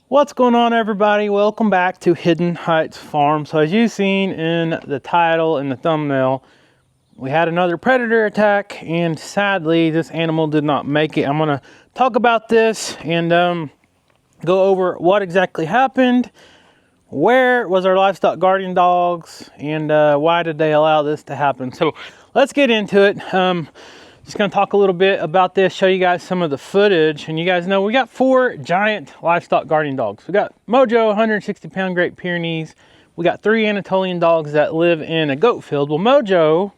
What's going on, everybody? Welcome back to Hidden Heights Farm. So as you've seen in the title and the thumbnail, we had another predator attack, and sadly this animal did not make it. I'm going to talk about this and go over what exactly happened, where was our livestock guardian dogs, and why did they allow this to happen. So let's get into it. Just gonna talk a little bit about this, show you guys some of the footage. And you guys know we got 4 giant livestock guardian dogs. We got Mojo, 160-pound Great Pyrenees. We got 3 Anatolian dogs that live in a goat field. Well, Mojo,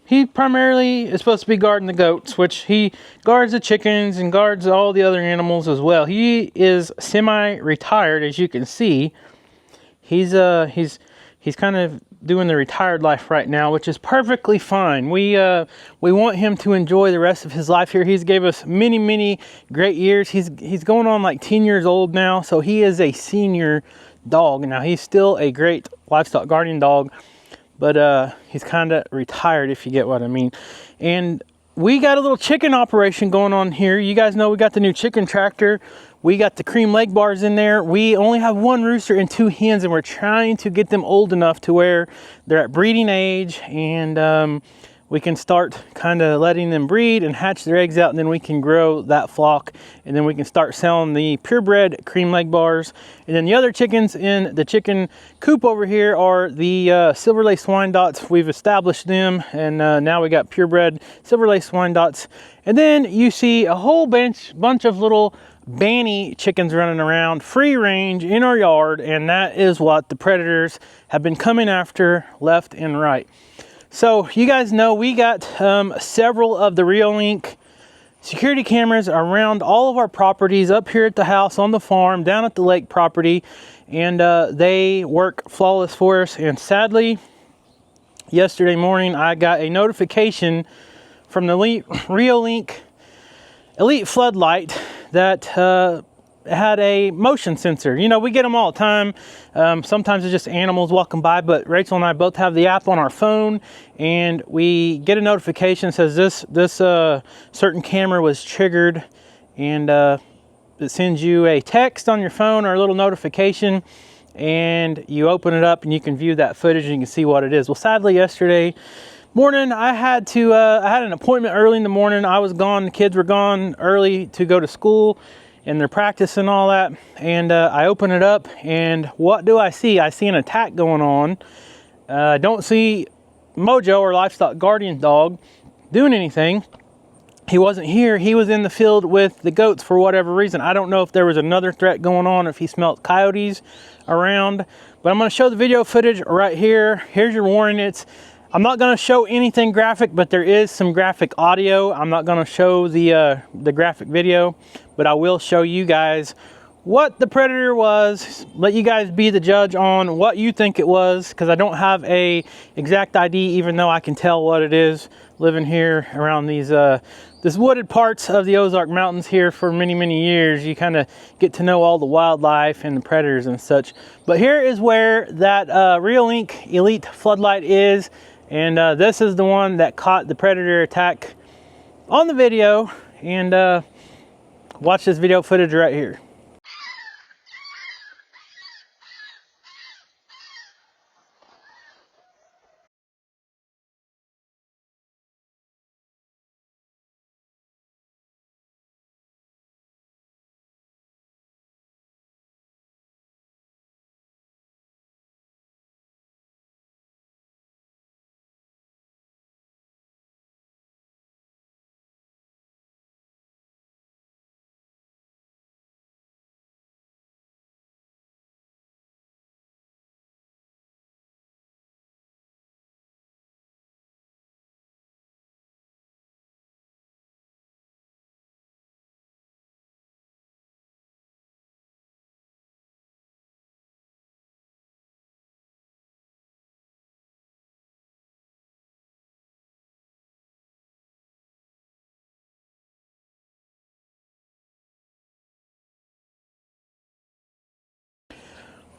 he primarily is supposed to be guarding the goats, which he guards the chickens and guards all the other animals as well. He is semi-retired, as you can see. He's kind of doing the retired life right now, which is perfectly fine. We want him to enjoy the rest of his life here. He's gave us many great years. He's going on like 10 years old now, so he is a senior dog. Now he's still a great livestock guardian dog, but he's kind of retired, if you get what I mean. And we got a little chicken operation going on here. You guys know we got the new chicken tractor. We got the cream leg bars in there. We only have 1 rooster and 2 hens, and we're trying to get them old enough to where they're at breeding age, and we can start kind of letting them breed and hatch their eggs out, and then we can grow that flock, and then we can start selling the purebred cream leg bars. And then the other chickens in the chicken coop over here are the silver lace Wyandottes. We've established them, and now we got purebred silver lace Wyandottes. And then you see a whole bunch of little banny chickens running around free range in our yard, and that is what the predators have been coming after left and right. So you guys know we got several of the Reolink security cameras around all of our properties, up here at the house, on the farm, down at the lake property, and they work flawless for us. And sadly, yesterday morning I got a notification from the Reolink Elite floodlight that had a motion sensor. You know, we get them all the time. Sometimes it's just animals walking by, but Rachel and I both have the app on our phone, and we get a notification that says this certain camera was triggered, and it sends you a text on your phone or a little notification, and you open it up and you can view that footage and you can see what it is. Well, sadly, yesterday morning I had an appointment early in the morning. I was gone, the kids were gone early to go to school and their practice and all that, and I open it up, and what do I see? I see an attack going on. I don't see Mojo, or livestock guardian dog, doing anything. He wasn't here. He was in the field with the goats for whatever reason. I don't know if there was another threat going on, if he smelled coyotes around, but I'm going to show the video footage right here. Here's your warning. I'm not going to show anything graphic, but there is some graphic audio. I'm not going to show the graphic video, but I will show you guys what the predator was. Let you guys be the judge on what you think it was, because I don't have a exact ID, even though I can tell what it is living here around these wooded parts of the Ozark Mountains here for many years. You kind of get to know all the wildlife and the predators and such. But here is where that Reolink Elite floodlight is. And this is the one that caught the predator attack on the video. And watch this video footage right here.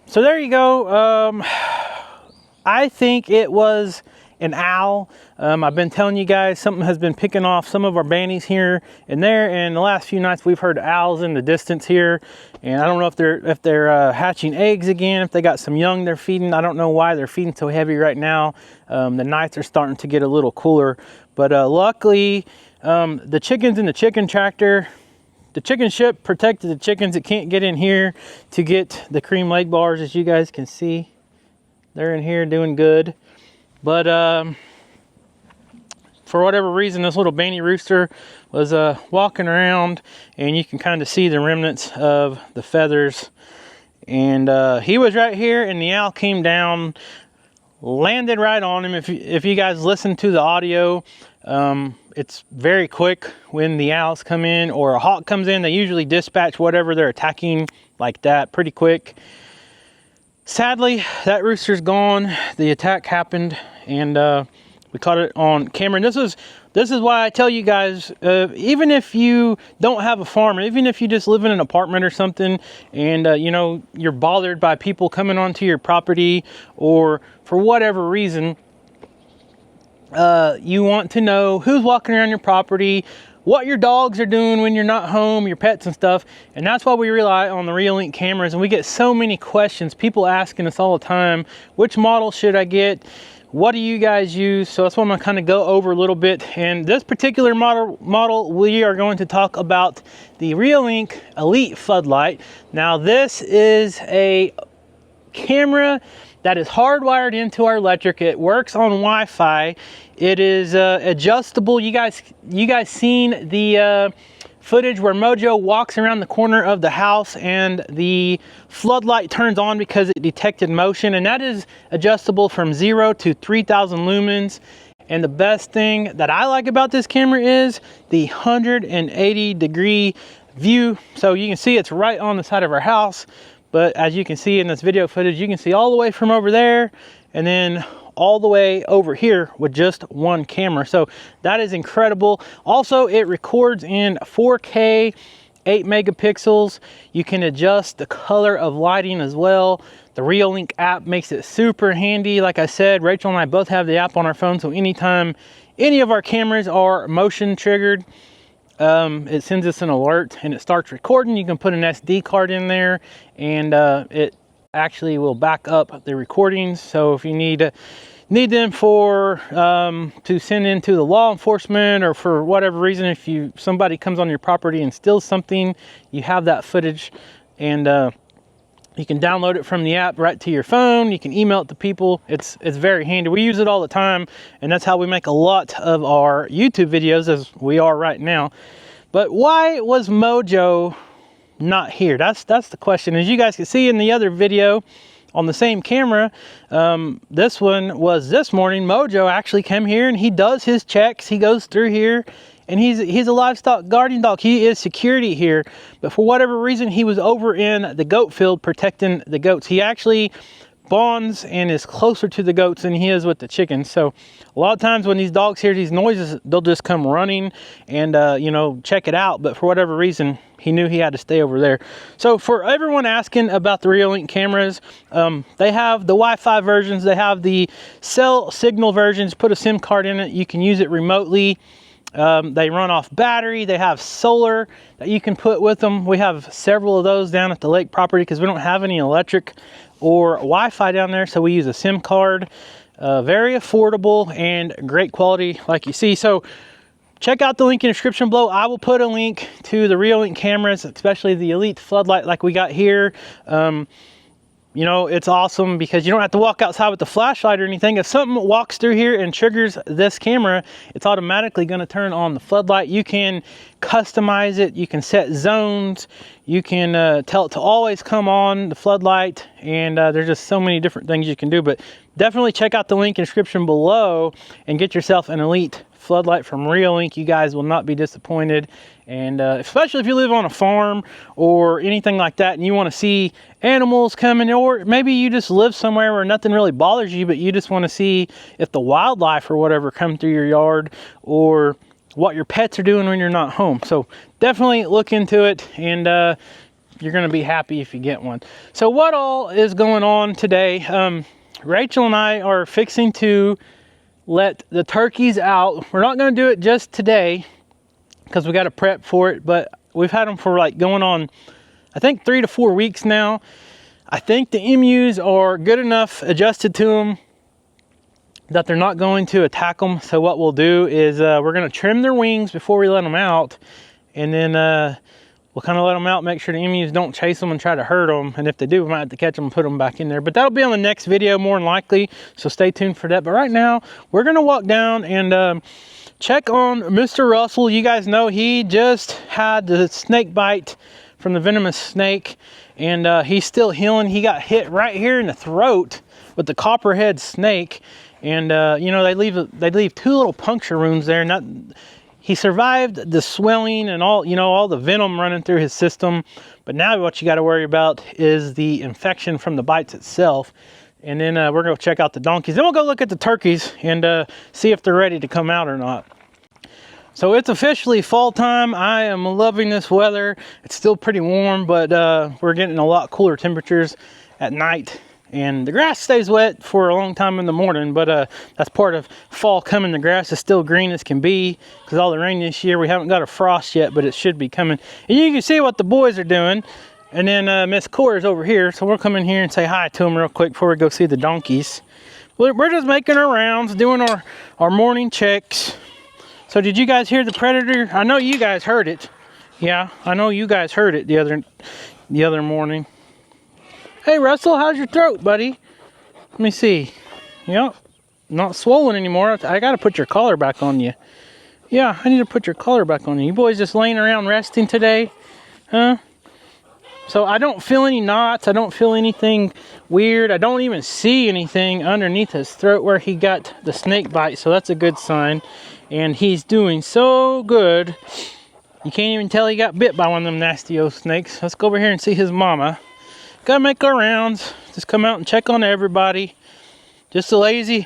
So there you go. I think it was an owl. I've been telling you guys something has been picking off some of our bannies here and there, and the last few nights we've heard owls in the distance here, and I don't know if they're hatching eggs again, if they got some young they're feeding. I don't know why they're feeding so heavy right now. The nights are starting to get a little cooler, but luckily the chickens in the chicken tractor, the chicken ship protected the chickens that can't get in here to get the cream leg bars. As you guys can see, they're in here doing good. But for whatever reason, this little banny rooster was walking around, and you can kind of see the remnants of the feathers. And he was right here, and the owl came down, landed right on him. If you guys listen to the audio, it's very quick when the owls come in or a hawk comes in. They usually dispatch whatever they're attacking like that pretty quick. Sadly, that rooster's gone. The attack happened, and we caught it on camera. And this is why I tell you guys, even if you don't have a farm, even if you just live in an apartment or something, and you know, you're bothered by people coming onto your property, or for whatever reason, you want to know who's walking around your property, what your dogs are doing when you're not home, your pets and stuff. And that's why we rely on the Reolink cameras. And we get so many questions, people asking us all the time, which model should I get? What do you guys use? So that's what I'm gonna kind of go over a little bit. And this particular model, we are going to talk about the Reolink Elite Floodlight. Now this is a camera that is hardwired into our electric. It works on Wi-Fi. It is adjustable. You guys seen the footage where Mojo walks around the corner of the house and the floodlight turns on because it detected motion, and that is adjustable from 0 to 3,000 lumens. And the best thing that I like about this camera is the 180-degree view. So you can see it's right on the side of our house. But as you can see in this video footage, you can see all the way from over there and then all the way over here with just one camera. So that is incredible. Also, it records in 4K, 8 megapixels. You can adjust the color of lighting as well. The Reolink app makes it super handy. Like I said, Rachel and I both have the app on our phone, so anytime any of our cameras are motion triggered, it sends us an alert and it starts recording. You can put an SD card in there, and it actually will back up the recordings. So if you need them for to send into the law enforcement, or for whatever reason, if somebody comes on your property and steals something, you have that footage, and you can download it from the app right to your phone. You can email it to people. It's very handy. We use it all the time, and that's how we make a lot of our YouTube videos, as we are right now. But why was Mojo not here? That's the question. As you guys can see in the other video on the same camera, this one was this morning. Mojo actually came here and he does his checks. He goes through here, and he's a livestock guardian dog. He is security here, but for whatever reason, he was over in the goat field protecting the goats. He actually bonds and is closer to the goats than he is with the chickens. So a lot of times when these dogs hear these noises, they'll just come running and you know, check it out. But for whatever reason, he knew he had to stay over there. So for everyone asking about the Reolink cameras, they have the Wi-Fi versions, they have the cell signal versions. Put a SIM card in it, you can use it remotely. They run off battery. They have solar that you can put with them. We have several of those down at the lake property because we don't have any electric or Wi-Fi down there, so we use a SIM card. Very affordable and great quality, like you see. So check out the link in the description below. I will put a link to the Reolink cameras, especially the Elite Floodlight like we got here. You know, it's awesome because you don't have to walk outside with the flashlight or anything. If something walks through here and triggers this camera, it's automatically going to turn on the floodlight. You can customize it. You can set zones. You can tell it to always come on, the floodlight. And there's just so many different things you can do. But definitely check out the link in the description below and get yourself an Elite Floodlight from Reolink. You guys will not be disappointed. And especially if you live on a farm or anything like that and you want to see animals coming, or maybe you just live somewhere where nothing really bothers you, but you just want to see if the wildlife or whatever come through your yard, or what your pets are doing when you're not home. So definitely look into it, and you're going to be happy if you get one. So what all is going on today? Rachel and I are fixing to let the turkeys out. We're not going to do it just today because we got to prep for it, but we've had them for like going on, I think 3 to 4 weeks now. I think the emus are good enough adjusted to them that they're not going to attack them. So what we'll do is we're going to trim their wings before we let them out, and then we'll kind of let them out, make sure the emus don't chase them and try to hurt them. And if they do, we might have to catch them and put them back in there. But that'll be on the next video more than likely, so stay tuned for that. But right now, we're going to walk down and check on Mr. Russell. You guys know he just had the snake bite from the venomous snake, and he's still healing. He got hit right here in the throat with the copperhead snake. And you know, they leave 2 little puncture wounds there. He survived the swelling and all, you know, all the venom running through his system. But now what you got to worry about is the infection from the bites itself. And then we're going to check out the donkeys. Then we'll go look at the turkeys and see if they're ready to come out or not. So it's officially fall time. I am loving this weather. It's still pretty warm, but we're getting a lot cooler temperatures at night. And the grass stays wet for a long time in the morning, but that's part of fall coming. The grass is still green as can be because all the rain this year. We haven't got a frost yet, but it should be coming. And you can see what the boys are doing. And then Miss Cora's over here, so we'll come in here and say hi to them real quick before we go see the donkeys. We're just making our rounds, doing our morning checks. So did you guys hear the predator? I know you guys heard it. Yeah, I know you guys heard it the other morning. Hey Russell, how's your throat, buddy? Let me see. Yep, not swollen anymore. I gotta put your collar back on you. Yeah, I need to put your collar back on you. You boys just laying around resting today? Huh? So I don't feel any knots. I don't feel anything weird. I don't even see anything underneath his throat where he got the snake bite. So that's a good sign. And he's doing so good. You can't even tell he got bit by one of them nasty old snakes. Let's go over here and see his mama. Gotta make our rounds. Just come out and check on everybody. Just a lazy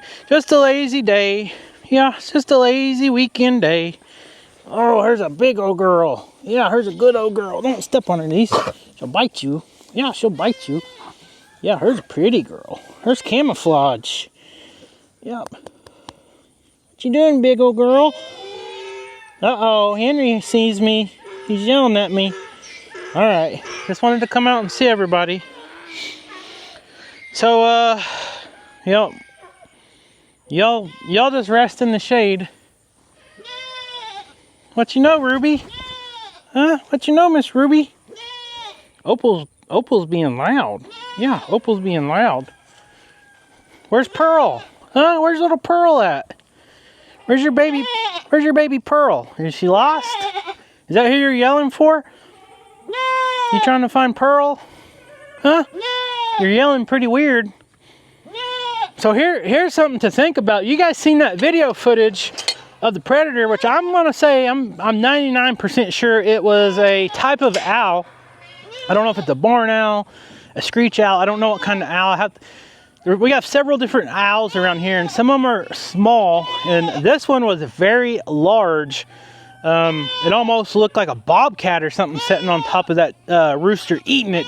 day. Yeah, it's just a lazy weekend day. Oh, here's a big old girl. Yeah, here's a good old girl. Don't step on her knees. She'll bite you. Yeah, she'll bite you. Yeah, here's a pretty girl. Here's camouflage. Yep. What you doing, big old girl? Uh-oh, Henry sees me. He's yelling at me. All right, just wanted to come out and see everybody. So, y'all just rest in the shade. What you know, Ruby? Huh? What you know, Miss Ruby? Opal's being loud. Yeah, Opal's being loud. Where's Pearl? Huh? Where's little Pearl at? Where's your baby Pearl? Is she lost? Is that who you're yelling for? You trying to find Pearl? Huh? You're yelling pretty weird. So here's something to think about. You guys seen that video footage of the predator, which I'm gonna say I'm 99% sure it was a type of owl. I don't know if it's a barn owl, a screech owl. I don't know what kind of owl. We have several different owls around here, and some of them are small, and this one was very large. It almost looked like a bobcat or something sitting on top of that rooster eating it.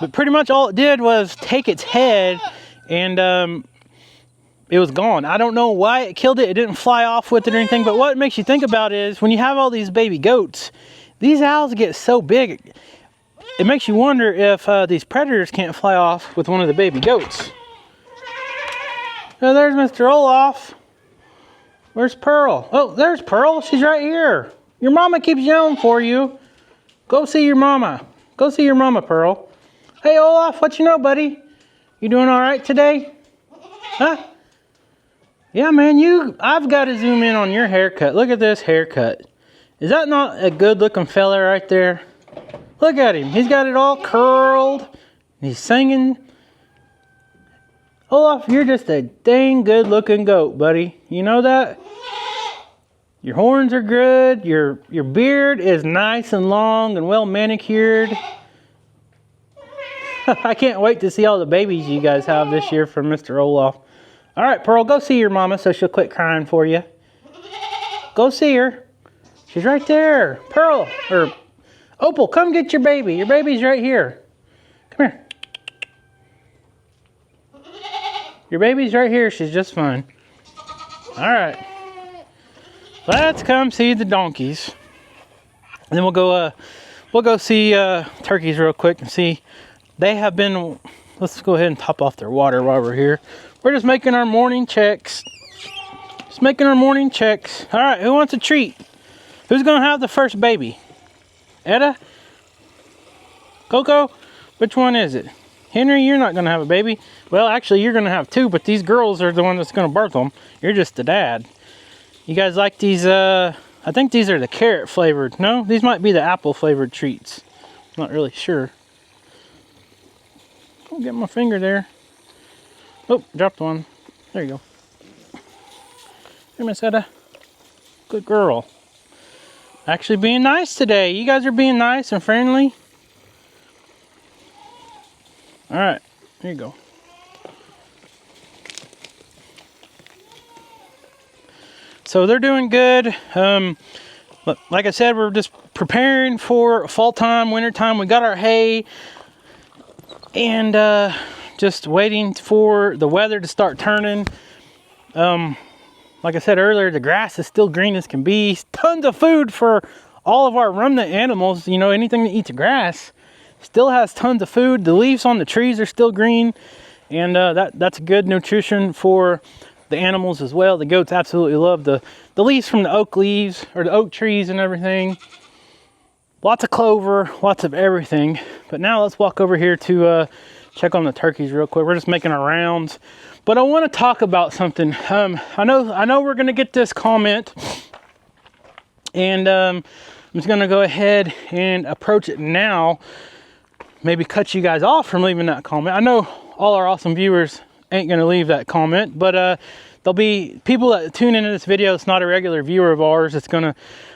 But pretty much all it did was take its head and it was gone. I don't know why it killed it. It didn't fly off with it or anything. But what it makes you think about is when you have all these baby goats, these owls get so big, it makes you wonder if these predators can't fly off with one of the baby goats. So there's Mr. Olaf. Where's Pearl? Oh, there's Pearl. She's right here. Your mama keeps yelling for you. Go see your mama. Go see your mama, Pearl. Hey, Olaf, what you know, buddy? You doing all right today? Huh? Yeah, man, I've got to zoom in on your haircut. Look at this haircut. Is that not a good-looking fella right there? Look at him. He's got it all curled. He's singing. Olaf, you're just a dang good-looking goat, buddy. You know that? Your horns are good. Your beard is nice and long and well manicured. I can't wait to see all the babies you guys have this year from Mr. Olaf. All right, Pearl, go see your mama so she'll quit crying for you. Go see her. She's right there. Pearl, or Opal, come get your baby. Your baby's right here. Come here. Your baby's right here. She's just fine. All right. Let's come see the donkeys. And then we'll go see turkeys real quick and see. They have been, let's go ahead and top off their water while we're here. We're just making our morning checks. Just making our morning checks. All right, who wants a treat? Who's gonna have the first baby? Etta? Coco? Which one is it? Henry, you're not gonna have a baby. Well, actually, you're gonna have two, but these girls are the one that's gonna birth them. You're just the dad. You guys like these, I think these are the carrot flavored. No, these might be the apple flavored treats. Not really sure. Oh, get my finger there. Oh, dropped one. There you go. Here, Miss Etta. Good girl. Actually being nice today. You guys are being nice and friendly. All right, here you go. So they're doing good. But like I said, we're just preparing for fall time, winter time. We got our hay and just waiting for the weather to start turning. Like I said earlier, the grass is still green as can be. Tons of food for all of our remnant animals. You know, anything that eats grass still has tons of food. The leaves on the trees are still green, and that's good nutrition for the animals as well. The goats absolutely love the leaves from the oak leaves, or the oak trees and everything. Lots of clover, lots of everything. But now let's walk over here to check on the turkeys real quick. We're just making our rounds. But I want to talk about something. I know we're going to get this comment, and I'm just going to go ahead and approach it now. Maybe cut you guys off from leaving that comment. I know all our awesome viewers ain't going to leave that comment, but there'll be people that tune into this video. It's not a regular viewer of ours. It's going to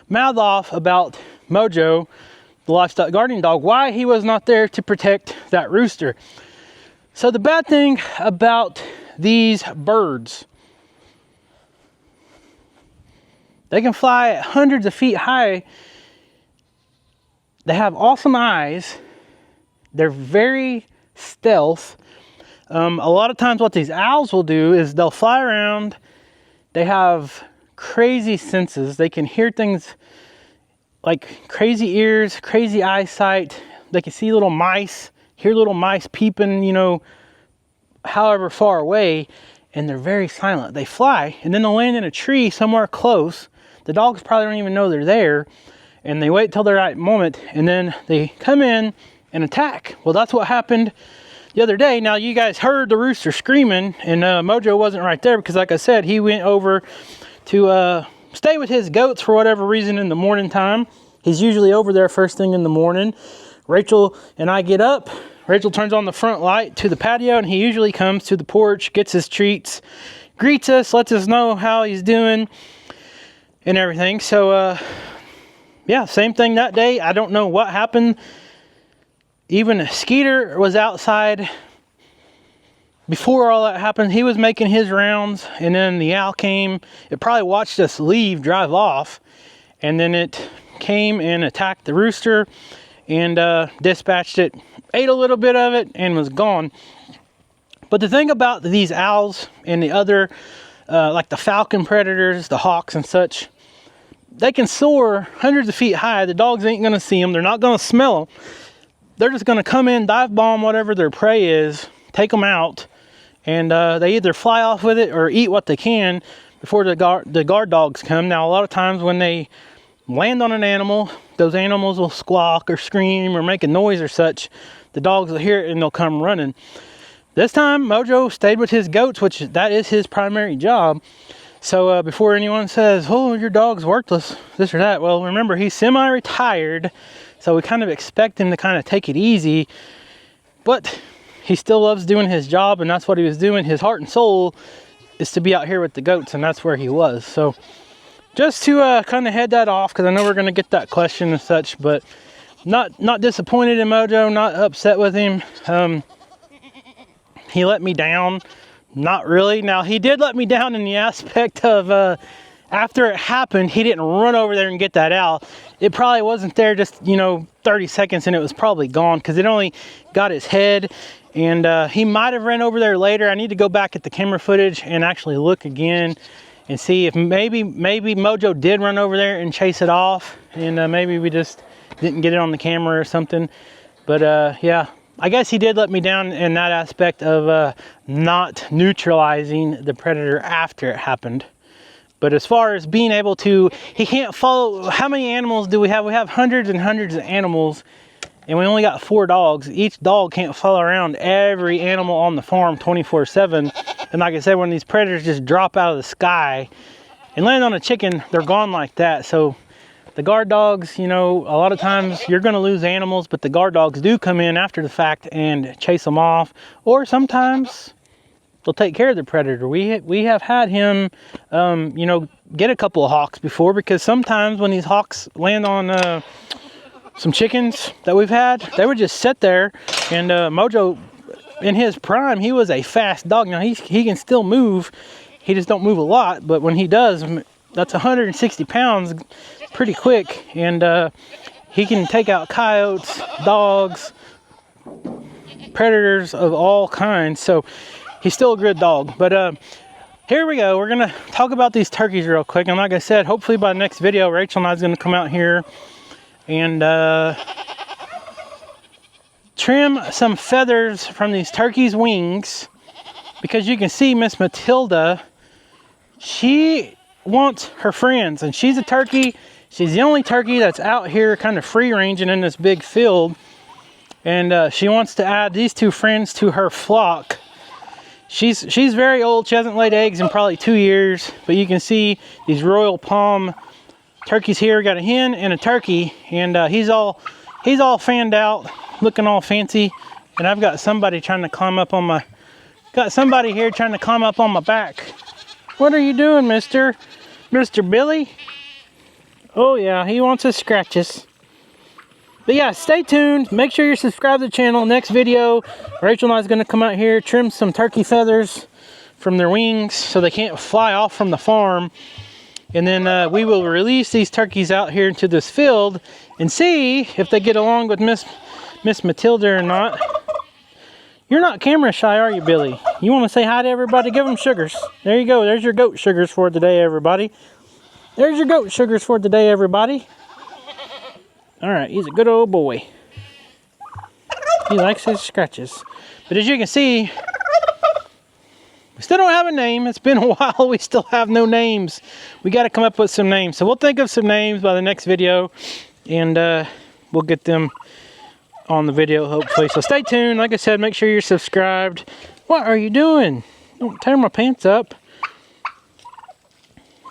mouth off about Mojo, the livestock guardian dog, why he was not there to protect that rooster. So the bad thing about these birds, they can fly at hundreds of feet high. They have awesome eyes. They're very stealth. A lot of times what these owls will do is they'll fly around. They have crazy senses. They can hear things like crazy ears, crazy eyesight. They can see little mice, hear little mice peeping, you know, however far away, and they're very silent. They fly, and then they'll land in a tree somewhere close. The dogs probably don't even know they're there, and they wait till the right moment, and then they come in and attack. Well, that's what happened the other day. Now, you guys heard the rooster screaming, and Mojo wasn't right there because, like I said, he went over to stay with his goats for whatever reason in the morning time. He's usually over there first thing in the morning. Rachel and I get up. Rachel turns on the front light to the patio, and he usually comes to the porch, gets his treats, greets us, lets us know how he's doing and everything. So, yeah, same thing that day. I don't know what happened. Even Skeeter was outside before all that happened. He was making his rounds, and then the owl came. It probably watched us drive off, and then it came and attacked the rooster and dispatched it, ate a little bit of it, and was gone. But the thing about these owls and the other, like the falcon predators, the hawks and such, they can soar hundreds of feet high. The dogs ain't going to see them. They're not going to smell them. They're just going to come in, dive bomb whatever their prey is, take them out, and they either fly off with it or eat what they can before the guard dogs come. Now, a lot of times when they land on an animal, those animals will squawk or scream or make a noise or such. The dogs will hear it and they'll come running. This time, Mojo stayed with his goats, which that is his primary job. So before anyone says, oh, your dog's worthless, this or that, well, remember, he's semi-retired, so we kind of expect him to kind of take it easy, but he still loves doing his job, and that's what he was doing. His heart and soul is to be out here with the goats, and that's where he was. So just to kind of head that off, because I know we're going to get that question and such, but not disappointed in Mojo, not upset with him. He let me down. Not really. Now, he did let me down in the aspect of after it happened, he didn't run over there and get that out. It probably wasn't there just, 30 seconds, and it was probably gone because it only got his head. And he might have ran over there later. I need to go back at the camera footage and actually look again and see if maybe Mojo did run over there and chase it off, and maybe we just didn't get it on the camera or something. But yeah, I guess he did let me down in that aspect of not neutralizing the predator after it happened. But as far as being able to, he can't follow. How many animals do we have? We have hundreds and hundreds of animals, and we only got 4 dogs. Each dog can't follow around every animal on the farm 24/7. And like I said, when these predators just drop out of the sky and land on a chicken, they're gone like that. So the guard dogs, you know, a lot of times you're going to lose animals, but the guard dogs do come in after the fact and chase them off. Or sometimes they'll take care of the predator. We have had him, you know, get a couple of hawks before, because sometimes when these hawks land on some chickens that we've had, they would just sit there. And Mojo, in his prime, he was a fast dog. Now he can still move. He just don't move a lot, but when he does, that's 160 pounds pretty quick. And he can take out coyotes, dogs, predators of all kinds. So he's still a good dog. But here we go. We're gonna talk about these turkeys real quick. And like I said, hopefully by the next video, Rachel and I is gonna come out here and trim some feathers from these turkeys' wings, because you can see Miss Matilda, she wants her friends, and she's a turkey. She's the only turkey that's out here kind of free ranging in this big field, and she wants to add these 2 friends to her flock. She's very old. She hasn't laid eggs in probably 2 years, but you can see these Royal Palm turkeys here. We got a hen and a turkey, and he's all fanned out, looking all fancy. And I've got somebody trying to climb up on my, here trying to climb up on my back. What are you doing, Mr. Billy? Oh yeah, he wants his scratches. But yeah, stay tuned. Make sure you're subscribed to the channel. Next video, Rachel and I is going to come out here, trim some turkey feathers from their wings so they can't fly off from the farm. And then we will release these turkeys out here into this field and see if they get along with Miss Matilda or not. You're not camera shy, are you, Billy? You want to say hi to everybody? Give them sugars. There you go. There's your goat sugars for today, everybody. There's your goat sugars for today, everybody. All right, he's a good old boy. He likes his scratches. But as you can see, we still don't have a name. It's been a while. We still have no names. We got to come up with some names. So we'll think of some names by the next video, and we'll get them on the video, hopefully. So stay tuned. Like I said, make sure you're subscribed. What are you doing? Don't tear my pants up.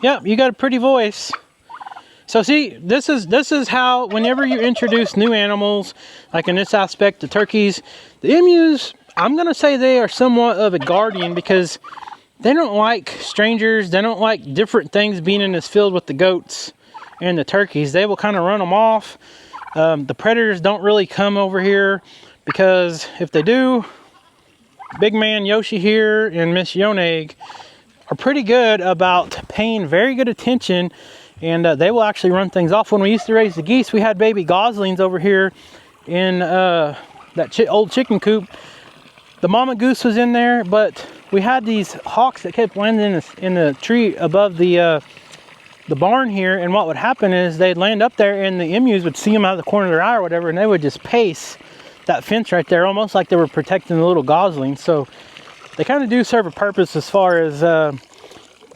Yep, you got a pretty voice. So see, this is how, whenever you introduce new animals, like in this aspect, the turkeys, the emus, I'm going to say they are somewhat of a guardian, because they don't like strangers. They don't like different things being in this field with the goats and the turkeys. They will kind of run them off. The predators don't really come over here, because if they do, Big Man Yoshi here and Miss Yoneg are pretty good about paying very good attention, and they will actually run things off. When we used to raise the geese, we had baby goslings over here in that old chicken coop. The mama goose was in there, but we had these hawks that kept landing in the tree above the barn here, and what would happen is they'd land up there, and the emus would see them out of the corner of their eye or whatever, and they would just pace that fence right there, almost like they were protecting the little goslings. So they kind of do serve a purpose as far as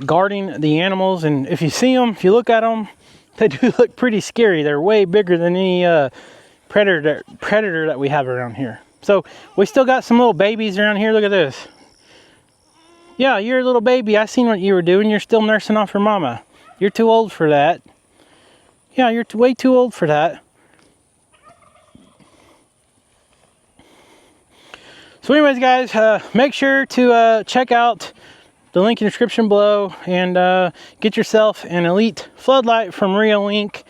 guarding the animals. And if you see them, if you look at them, they do look pretty scary. They're way bigger than any predator that we have around here. So we still got some little babies around here. Look at this. Yeah, you're a little baby. I seen what you were doing. You're still nursing off your mama. You're too old for that. Yeah, you're way too old for that. So anyways, guys, make sure to check out the link in the description below, and get yourself an elite floodlight from Reolink.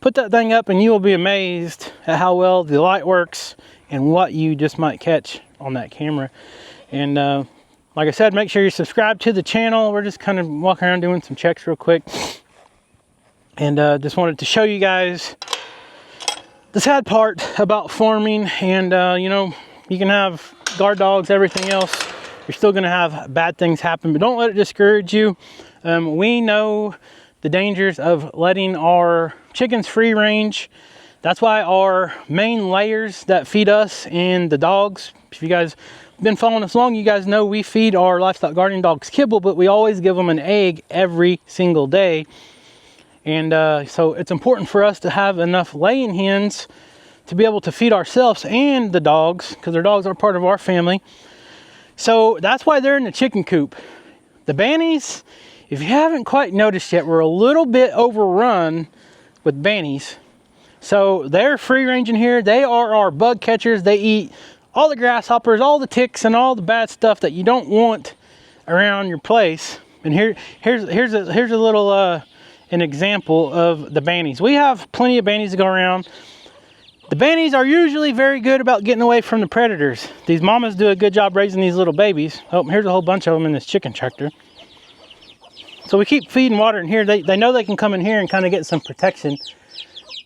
Put that thing up and you will be amazed at how well the light works and what you just might catch on that camera. And like I said, make sure you're subscribed to the channel. We're just kind of walking around doing some checks real quick, and just wanted to show you guys the sad part about farming. And you know, you can have guard dogs, everything else, you're still going to have bad things happen, but don't let it discourage you. We know the dangers of letting our chickens free range. That's why our main layers that feed us and the dogs, if you guys been following us long, you guys know we feed our livestock guardian dogs kibble, but we always give them an egg every single day. And so it's important for us to have enough laying hens to be able to feed ourselves and the dogs, because our dogs are part of our family. So that's why they're in the chicken coop. The bannies, if you haven't quite noticed yet, we're a little bit overrun with bannies. So they're free range in here. They are our bug catchers. They eat all the grasshoppers, all the ticks, and all the bad stuff that you don't want around your place. And here's a little an example of the bannies. We have plenty of bannies to go around. The bannies are usually very good about getting away from the predators. These mamas do a good job raising these little babies. Oh, here's a whole bunch of them in this chicken tractor. So we keep feeding water in here. They know they can come in here and kind of get some protection.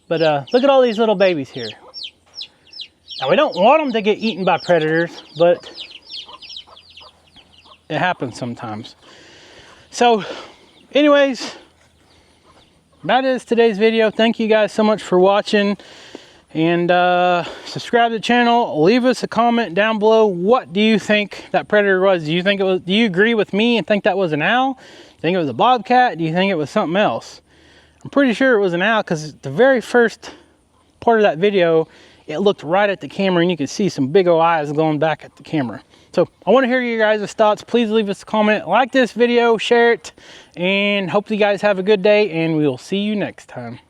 But look at all these little babies here. Now, we don't want them to get eaten by predators, but it happens sometimes. So anyways, that is today's video. Thank you guys so much for watching. And subscribe to the channel. Leave us a comment down below. What do you think that predator was? Do you think it was? Do you agree with me and think that was an owl? Do you think it was a bobcat? Do you think it was something else? I'm pretty sure it was an owl, because the very first part of that video, it looked right at the camera and you could see some big old eyes going back at the camera. So I want to hear your guys' thoughts. Please leave us a comment, like this video, share it, and hope you guys have a good day, and we'll see you next time.